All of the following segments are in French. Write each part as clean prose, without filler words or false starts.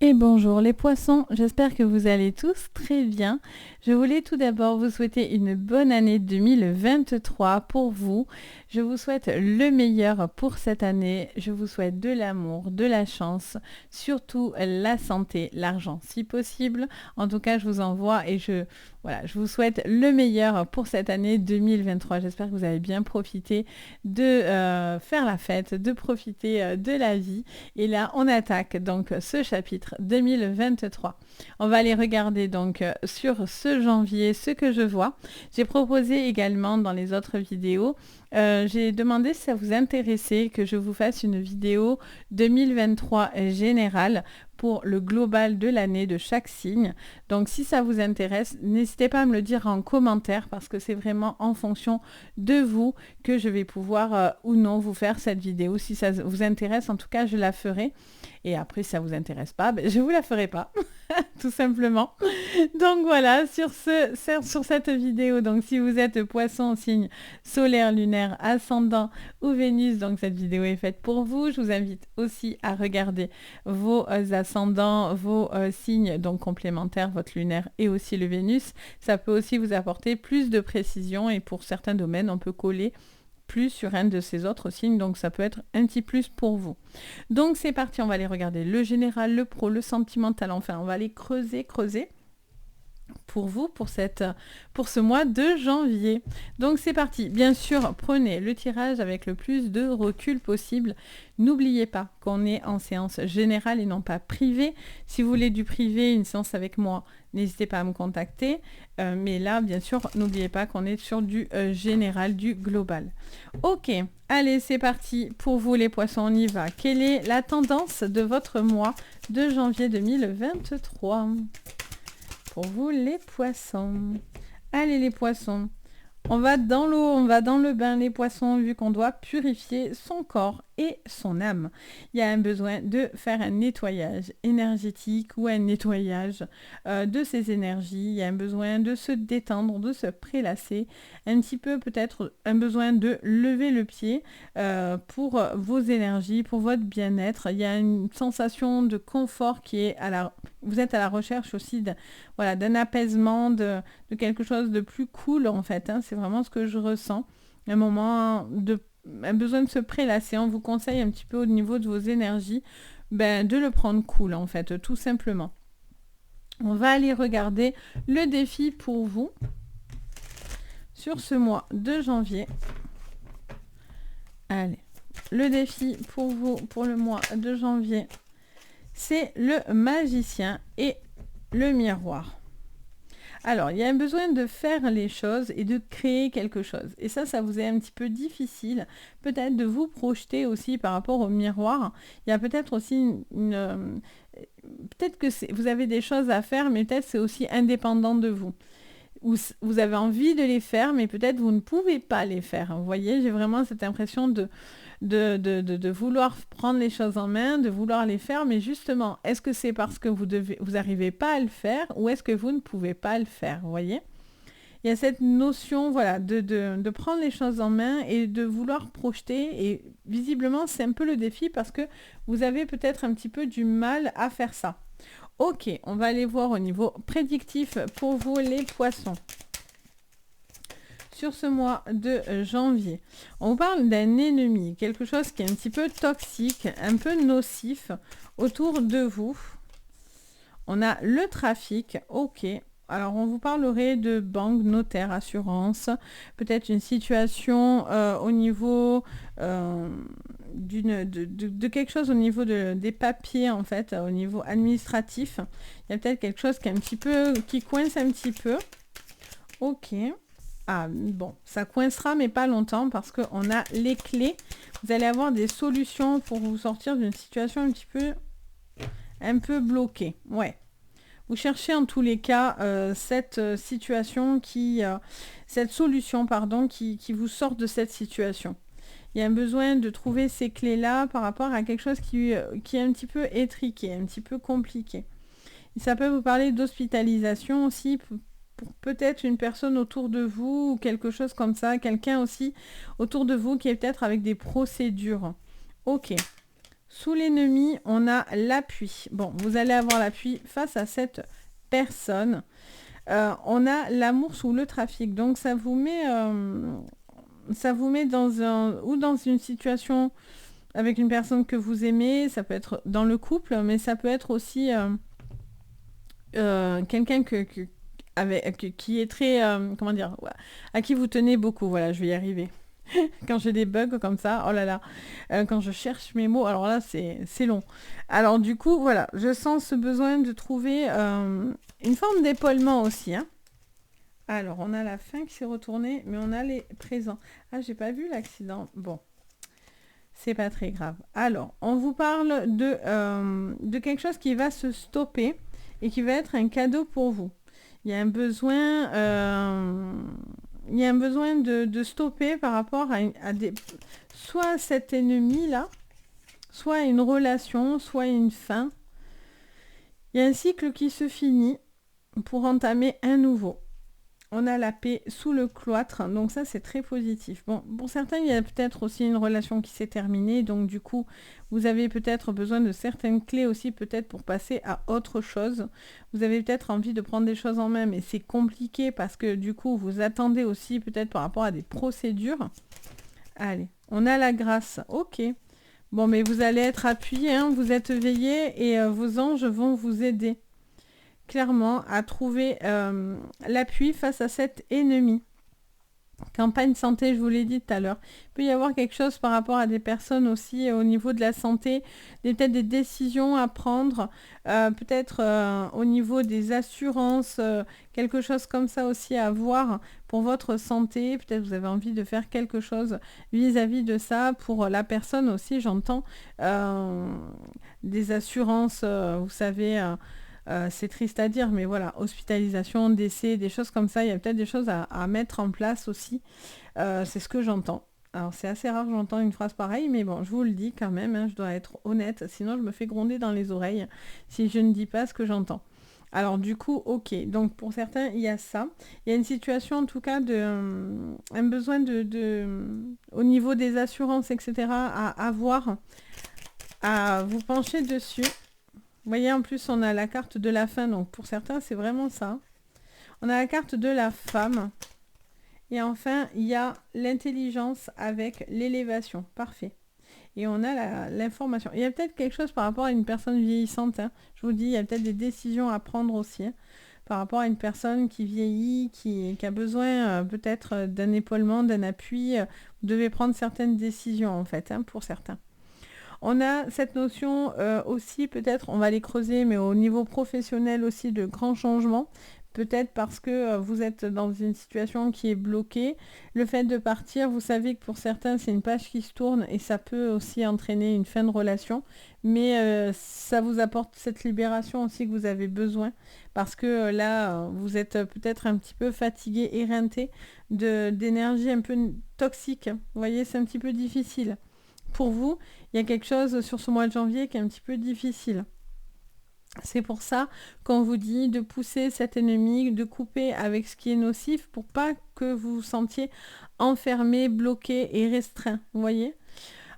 Et bonjour les poissons, j'espère que vous allez tous très bien. Je voulais tout d'abord vous souhaiter une bonne année 2023 pour vous. Je vous souhaite le meilleur pour cette année. Je vous souhaite de l'amour, de la chance, surtout la santé, l'argent si possible. En tout cas, je vous envoie et je vous souhaite le meilleur pour cette année 2023. J'espère que vous avez bien profité de faire la fête, de profiter de la vie. Et là, on attaque donc ce chapitre 2023. On va aller regarder donc sur ce janvier ce que je vois. J'ai proposé également dans les autres vidéos, j'ai demandé si ça vous intéressait que je vous fasse une vidéo 2023 générale pour le global de l'année de chaque signe. Donc si ça vous intéresse, n'hésitez pas à me le dire en commentaire parce que c'est vraiment en fonction de vous que je vais pouvoir ou non vous faire cette vidéo. Si ça vous intéresse, en tout cas, je la ferai. Et après, si ça vous intéresse pas, je vous la ferai pas, tout simplement. Donc voilà, sur cette vidéo, donc si vous êtes poisson, signe solaire, lunaire, ascendant ou Vénus, donc cette vidéo est faite pour vous. Je vous invite aussi à regarder vos ascendants, vos signes donc complémentaires, votre lunaire et aussi le Vénus. Ça peut aussi vous apporter plus de précision et pour certains domaines, on peut coller plus sur un de ces autres signes, donc ça peut être un petit plus pour vous. Donc c'est parti, on va aller regarder le général, le pro, le sentimental, enfin on va aller creuser pour vous, pour ce mois de janvier. Donc c'est parti. Bien sûr, prenez le tirage avec le plus de recul possible. N'oubliez pas qu'on est en séance générale et non pas privée. Si vous voulez du privé, une séance avec moi, n'hésitez pas à me contacter. Mais là, bien sûr, n'oubliez pas qu'on est sur du général, du global. Ok, allez, c'est parti. Pour vous les poissons, on y va. Quelle est la tendance de votre mois de janvier 2023 ? Pour vous les poissons. Allez les poissons, on va dans l'eau, on va dans le bain les poissons, vu qu'on doit purifier son corps et son âme. Il y a un besoin de faire un nettoyage énergétique ou un nettoyage de ses énergies. Il y a un besoin de se détendre, de se prélasser. Un petit peu peut-être un besoin de lever le pied pour vos énergies, pour votre bien-être. Il y a une sensation de confort qui est vous êtes à la recherche aussi d'un apaisement, de quelque chose de plus cool en fait. C'est vraiment ce que je ressens. Un besoin de se prélasser. On vous conseille un petit peu au niveau de vos énergies, de le prendre cool en fait, tout simplement. On va aller regarder le défi pour vous sur ce mois de janvier. Allez, le défi pour vous pour le mois de janvier, c'est le magicien et le miroir. Alors, il y a un besoin de faire les choses et de créer quelque chose. Et ça vous est un petit peu difficile. Peut-être de vous projeter aussi par rapport au miroir. Il y a peut-être aussi peut-être que vous avez des choses à faire, mais peut-être c'est aussi indépendant de vous. Ou vous avez envie de les faire, mais peut-être vous ne pouvez pas les faire. Vous voyez, j'ai vraiment cette impression de vouloir prendre les choses en main, de vouloir les faire, mais justement, est-ce que c'est parce que vous n'arrivez pas à le faire ou est-ce que vous ne pouvez pas le faire, vous voyez ? Il y a cette notion de prendre les choses en main et de vouloir projeter, et visiblement, c'est un peu le défi parce que vous avez peut-être un petit peu du mal à faire ça. Ok, on va aller voir au niveau prédictif pour vous les poissons. Sur ce mois de janvier, on vous parle d'un ennemi, quelque chose qui est un petit peu toxique, un peu nocif autour de vous. On a le trafic, ok. Alors on vous parlerait de banque, notaire, assurance, peut-être une situation au niveau de quelque chose au niveau des papiers en fait, au niveau administratif. Il y a peut-être quelque chose qui coince un petit peu. Ok. Ah bon, ça coincera mais pas longtemps parce qu'on a les clés. Vous allez avoir des solutions pour vous sortir d'une situation un peu bloquée. Ouais. Vous cherchez en tous les cas cette solution qui vous sort de cette situation. Il y a un besoin de trouver ces clés-là par rapport à quelque chose qui est un petit peu étriqué, un petit peu compliqué. Et ça peut vous parler d'hospitalisation aussi pour peut-être une personne autour de vous ou quelque chose comme ça, quelqu'un aussi autour de vous qui est peut-être avec des procédures. Ok. Sous l'ennemi, on a l'appui. Bon, vous allez avoir l'appui face à cette personne. On a l'amour sous le trafic. Donc, ça vous met dans une situation avec une personne que vous aimez. Ça peut être dans le couple, mais ça peut être aussi quelqu'un qui est très... comment dire, ouais, à qui vous tenez beaucoup. Voilà, je vais y arriver. Quand j'ai des bugs comme ça, oh là là, quand je cherche mes mots, alors là, c'est long. Alors du coup, voilà, je sens ce besoin de trouver une forme d'épaulement aussi. Hein. Alors, on a la fin qui s'est retournée, mais on a les présents. Ah, j'ai pas vu l'accident. Bon, c'est pas très grave. Alors, on vous parle de quelque chose qui va se stopper et qui va être un cadeau pour vous. Il y a un besoin... il y a un besoin de stopper par rapport à des... soit cet ennemi-là, soit une relation, soit une fin. Il y a un cycle qui se finit pour entamer un nouveau. On a la paix sous le cloître, donc ça c'est très positif. Bon, pour certains, il y a peut-être aussi une relation qui s'est terminée, donc du coup, vous avez peut-être besoin de certaines clés aussi, peut-être pour passer à autre chose. Vous avez peut-être envie de prendre des choses en main, mais c'est compliqué parce que du coup, vous attendez aussi peut-être par rapport à des procédures. Allez, on a la grâce, ok. Bon, mais vous allez être appuyé, hein, vous êtes veillé et vos anges vont vous aider. Clairement, à trouver l'appui face à cet ennemi. Campagne santé, je vous l'ai dit tout à l'heure. Il peut y avoir quelque chose par rapport à des personnes aussi au niveau de la santé, peut-être des décisions à prendre, peut-être au niveau des assurances, quelque chose comme ça aussi à voir pour votre santé. Peut-être vous avez envie de faire quelque chose vis-à-vis de ça pour la personne aussi, j'entends des assurances, vous savez... c'est triste à dire, mais voilà, hospitalisation, décès, des choses comme ça, il y a peut-être des choses à mettre en place aussi. C'est ce que j'entends. Alors c'est assez rare que j'entends une phrase pareille, mais bon, je vous le dis quand même, hein, je dois être honnête, sinon je me fais gronder dans les oreilles si je ne dis pas ce que j'entends. Alors du coup, ok, donc pour certains, il y a ça. Il y a une situation en tout cas un besoin au niveau des assurances, etc., à avoir, à vous pencher dessus. Vous voyez, en plus, on a la carte de la fin. Donc, pour certains, c'est vraiment ça. On a la carte de la femme. Et enfin, il y a l'intelligence avec l'élévation. Parfait. Et on a l'information. Il y a peut-être quelque chose par rapport à une personne vieillissante. Hein. Je vous dis, il y a peut-être des décisions à prendre aussi. Hein, par rapport à une personne qui vieillit, qui a besoin peut-être d'un épaulement, d'un appui. Vous devez prendre certaines décisions, en fait, hein, pour certains. On a cette notion aussi, peut-être, on va les creuser, mais au niveau professionnel aussi, de grands changements. Peut-être parce que vous êtes dans une situation qui est bloquée. Le fait de partir, vous savez que pour certains, c'est une page qui se tourne et ça peut aussi entraîner une fin de relation. Mais ça vous apporte cette libération aussi que vous avez besoin. Parce que là, vous êtes peut-être un petit peu fatigué, éreinté d'énergie un peu toxique. Vous voyez, c'est un petit peu difficile. Pour vous, il y a quelque chose sur ce mois de janvier qui est un petit peu difficile. C'est pour ça qu'on vous dit de pousser cet ennemi, de couper avec ce qui est nocif pour pas que vous vous sentiez enfermé, bloqué et restreint. Vous voyez ?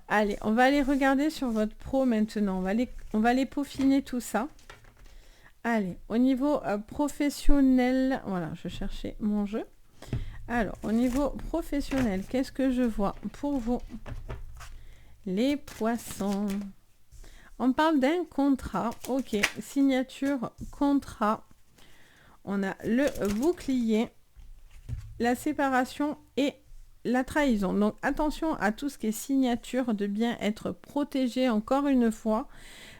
Allez, on va aller regarder sur votre pro maintenant. On va aller peaufiner tout ça. Allez, au niveau professionnel, voilà, je cherchais mon jeu. Alors, au niveau professionnel, qu'est-ce que je vois pour vous ? Les poissons. On parle d'un contrat. Ok, signature, contrat. On a le bouclier, la séparation et la trahison. Donc attention à tout ce qui est signature, de bien être protégé encore une fois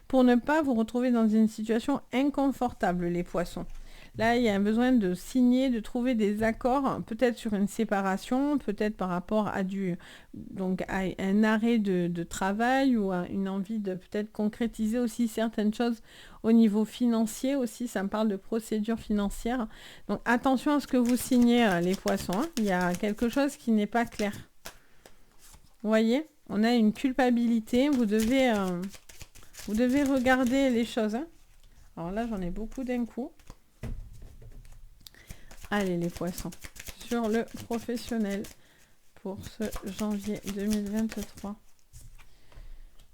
pour ne pas vous retrouver dans une situation inconfortable, les poissons. Là, il y a un besoin de signer, de trouver des accords, peut-être sur une séparation, peut-être par rapport à à un arrêt de travail ou à une envie de peut-être concrétiser aussi certaines choses au niveau financier aussi. Ça me parle de procédure financière. Donc attention à ce que vous signez, les poissons. Hein. Il y a quelque chose qui n'est pas clair. Vous voyez, on a une culpabilité. Vous devez regarder les choses. Hein. Alors là, j'en ai beaucoup d'un coup. Allez les poissons, sur le professionnel pour ce janvier 2023.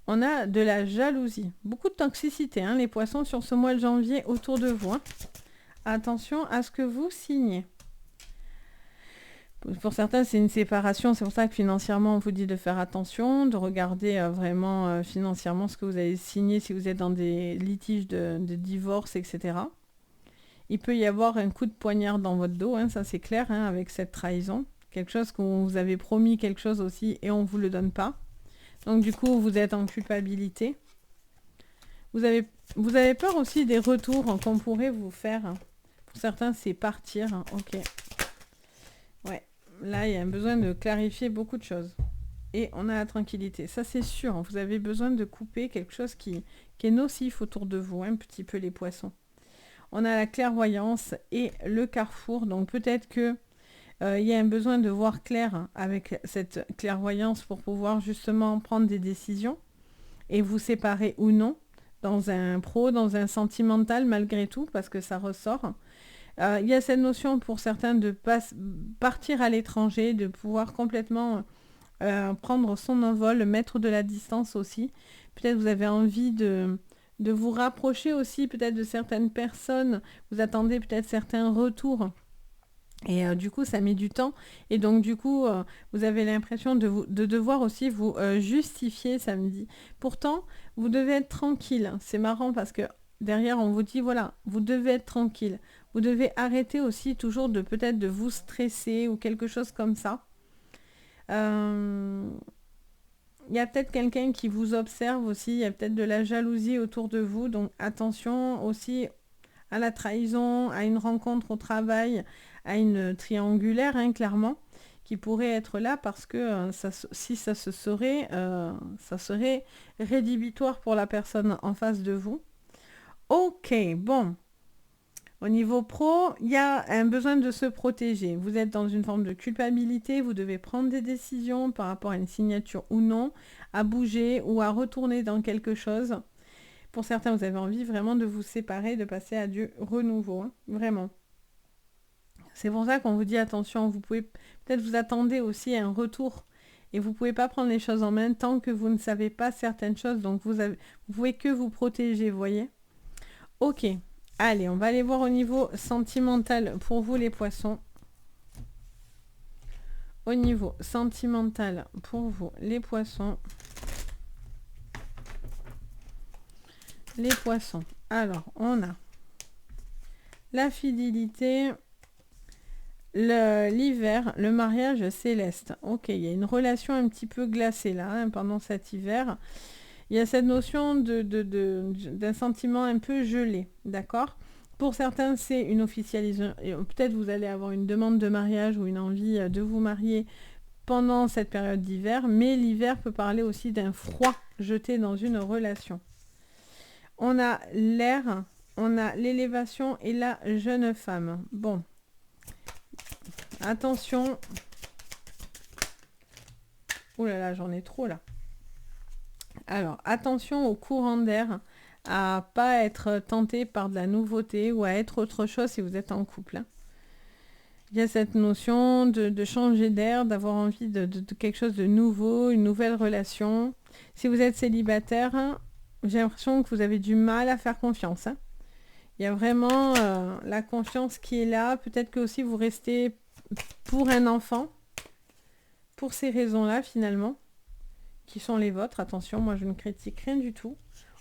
On a de la jalousie, beaucoup de toxicité, hein, les poissons, sur ce mois de janvier autour de vous. Hein. Attention à ce que vous signez. Pour certains, c'est une séparation. C'est pour ça que financièrement, on vous dit de faire attention, de regarder vraiment financièrement ce que vous avez signé si vous êtes dans des litiges de divorce, etc. Il peut y avoir un coup de poignard dans votre dos, hein, ça c'est clair, hein, avec cette trahison. Quelque chose qu'on vous avait promis, quelque chose aussi, et on ne vous le donne pas. Donc du coup, vous êtes en culpabilité. Vous avez peur aussi des retours qu'on pourrait vous faire. Pour certains, c'est partir. Ok. Ouais. Là, il y a un besoin de clarifier beaucoup de choses. Et on a la tranquillité. Ça, c'est sûr. Vous avez besoin de couper quelque chose qui est nocif autour de vous, un petit peu les poissons. On a la clairvoyance et le carrefour. Donc peut-être que il y a un besoin de voir clair avec cette clairvoyance pour pouvoir justement prendre des décisions et vous séparer ou non dans un pro, dans un sentimental malgré tout, parce que ça ressort. Il y a cette notion pour certains de partir à l'étranger, de pouvoir complètement prendre son envol, mettre de la distance aussi. Peut-être vous avez envie de vous rapprocher aussi peut-être de certaines personnes. Vous attendez peut-être certains retours. Et du coup, ça met du temps. Et donc, du coup, vous avez l'impression de devoir aussi vous justifier samedi. Pourtant, vous devez être tranquille. C'est marrant parce que derrière, on vous dit, voilà, vous devez être tranquille. Vous devez arrêter aussi toujours de peut-être de vous stresser ou quelque chose comme ça. Il y a peut-être quelqu'un qui vous observe aussi. Il y a peut-être de la jalousie autour de vous. Donc, attention aussi à la trahison, à une rencontre au travail, à une triangulaire, hein, clairement, qui pourrait être là parce que si ça serait rédhibitoire pour la personne en face de vous. Ok, bon. Au niveau pro, il y a un besoin de se protéger. Vous êtes dans une forme de culpabilité, vous devez prendre des décisions par rapport à une signature ou non, à bouger ou à retourner dans quelque chose. Pour certains, vous avez envie vraiment de vous séparer, de passer à du renouveau, hein, vraiment. C'est pour ça qu'on vous dit attention, vous pouvez peut-être vous attendez aussi à un retour et vous ne pouvez pas prendre les choses en main tant que vous ne savez pas certaines choses, donc vous pouvez que vous protéger, vous voyez. Ok, allez, on va aller voir au niveau sentimental pour vous les poissons. Au niveau sentimental pour vous les poissons. Les poissons. Alors, on a la fidélité, l'hiver, le mariage céleste. Ok, il y a une relation un petit peu glacée là, hein, pendant cet hiver. Il y a cette notion d'un sentiment un peu gelé, d'accord ? Pour certains, c'est une officialisation. Peut-être vous allez avoir une demande de mariage ou une envie de vous marier pendant cette période d'hiver, mais l'hiver peut parler aussi d'un froid jeté dans une relation. On a l'air, on a l'élévation et la jeune femme. Bon, attention. Oh là là, j'en ai trop là. Alors, attention au courant d'air, à pas être tenté par de la nouveauté ou à être autre chose si vous êtes en couple. Hein. Il y a cette notion de changer d'air, d'avoir envie de quelque chose de nouveau, une nouvelle relation. Si vous êtes célibataire, hein, j'ai l'impression que vous avez du mal à faire confiance. Hein. Il y a vraiment la confiance qui est là. Peut-être que aussi vous restez pour un enfant, pour ces raisons-là finalement, qui sont les vôtres. Attention, moi je ne critique rien du tout.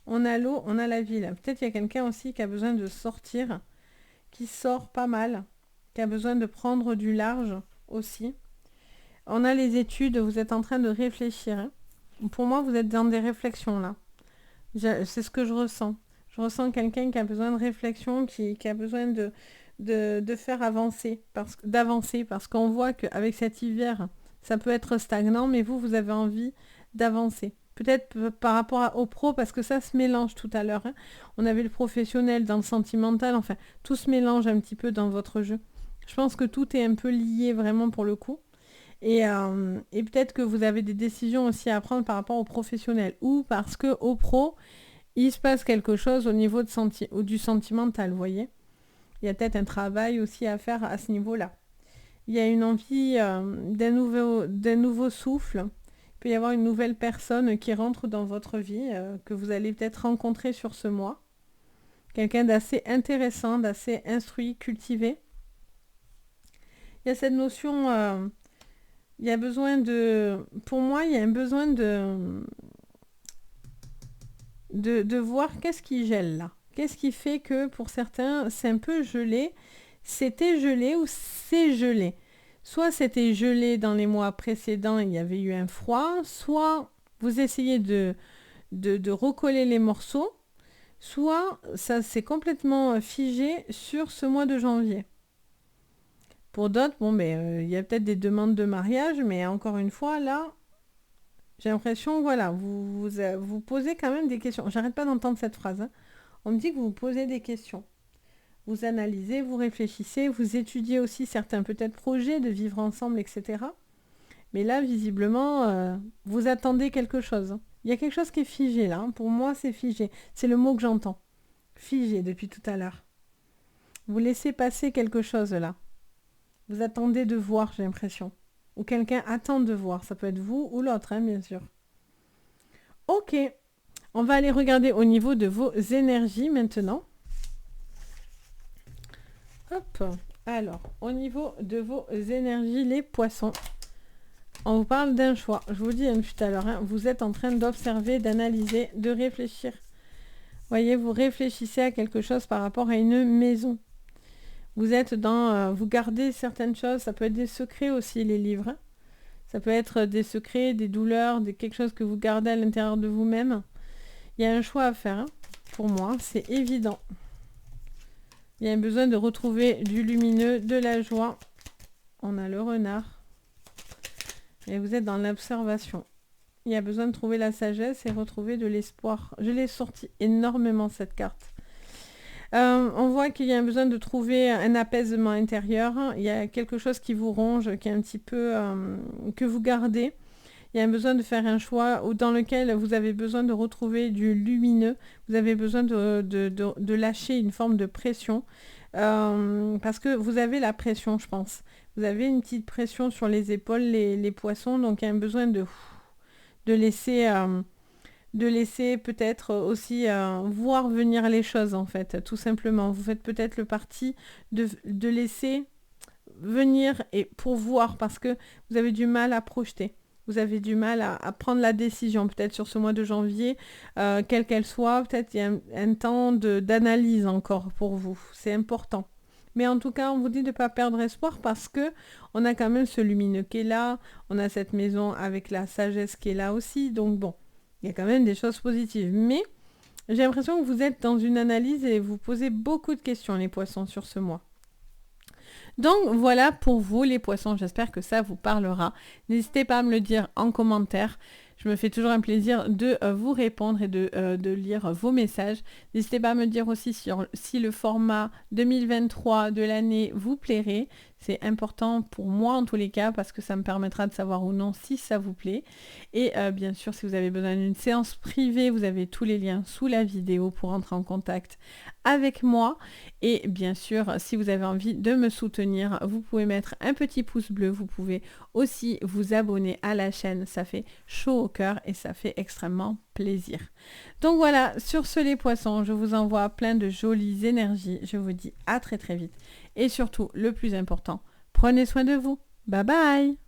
On a l'eau, on a la ville. Peut-être qu'il y a quelqu'un aussi qui a besoin de sortir, qui sort pas mal, qui a besoin de prendre du large aussi. On a les études, vous êtes en train de réfléchir. Hein. Pour moi, vous êtes dans des réflexions là. C'est ce que je ressens. Je ressens quelqu'un qui a besoin de réflexion, qui a besoin de faire avancer, d'avancer, parce qu'on voit qu'avec cet hiver, ça peut être stagnant, mais vous avez envie d'avancer. Peut-être par rapport au pro, parce que ça se mélange tout à l'heure. Hein. On avait le professionnel dans le sentimental, enfin, tout se mélange un petit peu dans votre jeu. Je pense que tout est un peu lié vraiment pour le coup. Et peut-être que vous avez des décisions aussi à prendre par rapport au professionnel, ou parce qu'au pro, il se passe quelque chose au niveau du sentimental, vous voyez. Il y a peut-être un travail aussi à faire à ce niveau-là. Il y a une envie d'un nouveau souffle. peut y avoir une nouvelle personne qui rentre dans votre vie, que vous allez peut-être rencontrer sur ce mois. Quelqu'un d'assez intéressant, d'assez instruit, cultivé. Il y a cette notion, il y a besoin de... Pour moi, il y a un besoin de voir qu'est-ce qui gèle là. Qu'est-ce qui fait que pour certains, c'est un peu gelé. C'était gelé ou c'est gelé. Soit c'était gelé dans les mois précédents, il y avait eu un froid, soit vous essayez de recoller les morceaux, soit ça s'est complètement figé sur ce mois de janvier. Pour d'autres, bon, il y a peut-être des demandes de mariage, mais encore une fois, là, j'ai l'impression, voilà, vous posez quand même des questions. J'arrête pas d'entendre cette phrase, hein. On me dit que vous posez des questions. Vous analysez, vous réfléchissez, vous étudiez aussi certains peut-être projets de vivre ensemble, etc. Mais là, visiblement, vous attendez quelque chose. Il y a quelque chose qui est figé là. Hein. Pour moi, c'est figé. C'est le mot que j'entends. Figé depuis tout à l'heure. Vous laissez passer quelque chose là. Vous attendez de voir, j'ai l'impression. Ou quelqu'un attend de voir. Ça peut être vous ou l'autre, hein, bien sûr. Ok. On va aller regarder au niveau de vos énergies maintenant. Hop. Alors, au niveau de vos énergies, les poissons. On vous parle d'un choix. Je vous dis tout à l'heure, hein, vous êtes en train d'observer, d'analyser, de réfléchir. Voyez, vous réfléchissez à quelque chose par rapport à une maison. Vous êtes dans... vous gardez certaines choses. Ça peut être des secrets aussi, les livres. Hein. Ça peut être des secrets, des douleurs, quelque chose que vous gardez à l'intérieur de vous-même. Il y a un choix à faire. Hein. Pour moi, c'est évident. Il y a un besoin de retrouver du lumineux, de la joie. On a le renard. Et vous êtes dans l'observation. Il y a besoin de trouver la sagesse et retrouver de l'espoir. Je l'ai sorti énormément cette carte. On voit qu'il y a un besoin de trouver un apaisement intérieur. Il y a quelque chose qui vous ronge, qui est un petit peu... que vous gardez. Il y a un besoin de faire un choix dans lequel vous avez besoin de retrouver du lumineux. Vous avez besoin de lâcher une forme de pression. Parce que vous avez la pression, je pense. Vous avez une petite pression sur les épaules, les poissons. Donc, il y a un besoin de laisser peut-être aussi voir venir les choses, en fait, tout simplement. Vous faites peut-être le parti de laisser venir et pour voir, parce que vous avez du mal à projeter. Vous avez du mal à prendre la décision, peut-être sur ce mois de janvier, quelle qu'elle soit. Peut-être il y a un temps d'analyse encore pour vous. C'est important. Mais en tout cas, on vous dit de ne pas perdre espoir parce que on a quand même ce lumineux qui est là. On a cette maison avec la sagesse qui est là aussi. Donc bon, il y a quand même des choses positives. Mais j'ai l'impression que vous êtes dans une analyse et vous posez beaucoup de questions, les poissons, sur ce mois. Donc voilà pour vous les poissons, j'espère que ça vous parlera. N'hésitez pas à me le dire en commentaire. Je me fais toujours un plaisir de vous répondre et de lire vos messages. N'hésitez pas à me dire aussi si le format 2023 de l'année vous plairait. C'est important pour moi en tous les cas parce que ça me permettra de savoir ou non si ça vous plaît. Et bien sûr, si vous avez besoin d'une séance privée, vous avez tous les liens sous la vidéo pour entrer en contact avec moi. Et bien sûr, si vous avez envie de me soutenir, vous pouvez mettre un petit pouce bleu. Vous pouvez aussi vous abonner à la chaîne. Ça fait chaud au cœur et ça fait extrêmement plaisir. Donc voilà, sur ce les poissons, je vous envoie plein de jolies énergies. Je vous dis à très très vite. Et surtout, le plus important, prenez soin de vous. Bye bye!